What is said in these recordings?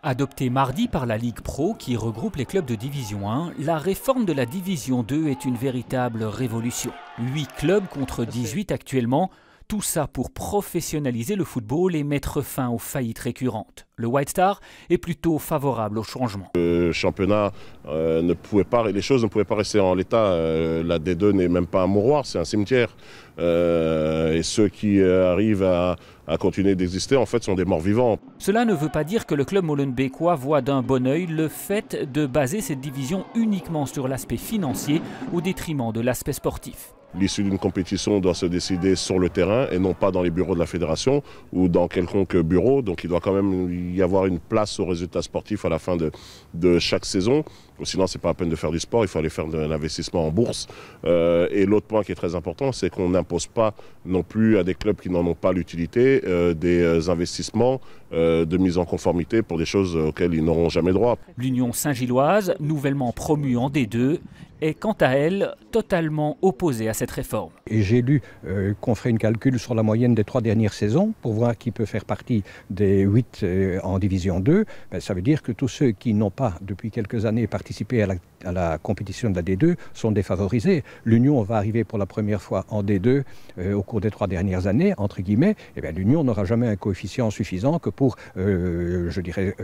Adoptée mardi par la Ligue Pro qui regroupe les clubs de Division 1, la réforme de la Division 2 est une véritable révolution. 8 clubs contre 18 actuellement, tout ça pour professionnaliser le football et mettre fin aux faillites récurrentes. Le White Star est plutôt favorable au changement. Le championnat ne pouvait pas, les choses ne pouvaient pas rester en l'état. La D2 n'est même pas un mouroir, c'est un cimetière. Et ceux qui arrivent à continuer d'exister, en fait, sont des morts vivants. Cela ne veut pas dire que le club molenbeekois voit d'un bon œil le fait de baser cette division uniquement sur l'aspect financier au détriment de l'aspect sportif. L'issue d'une compétition doit se décider sur le terrain et non pas dans les bureaux de la fédération ou dans quelconque bureau. Donc il doit quand même y avoir une place aux résultats sportifs à la fin de chaque saison. Sinon, ce n'est pas la peine de faire du sport, il faut aller faire de l'investissement en bourse. Et l'autre point qui est très important, c'est qu'on n'impose pas non plus à des clubs qui n'en ont pas l'utilité des investissements de mise en conformité pour des choses auxquelles ils n'auront jamais droit. L'Union Saint-Gilloise, nouvellement promue en D2, est quant à elle totalement opposée à cette réforme. Et j'ai lu qu'on ferait une calcul sur la moyenne des 3 dernières saisons pour voir qui peut faire partie des 8 en Division 2. Ben, ça veut dire que tous ceux qui n'ont pas depuis quelques années participé à la compétition de la D2 sont défavorisés. L'Union va arriver pour la première fois en D2 au cours des 3 dernières années, entre guillemets. Et bien, l'Union n'aura jamais un coefficient suffisant que pour, je dirais,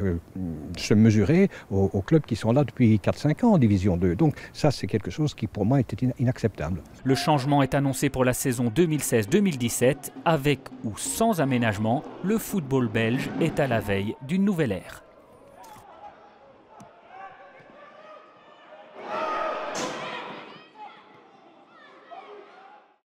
se mesurer aux clubs qui sont là depuis 4-5 ans en Division 2. Donc ça, c'est quelque chose qui pour moi était inacceptable. Le changement est annoncé pour la saison 2016-2017. Avec ou sans aménagement, le football belge est à la veille d'une nouvelle ère.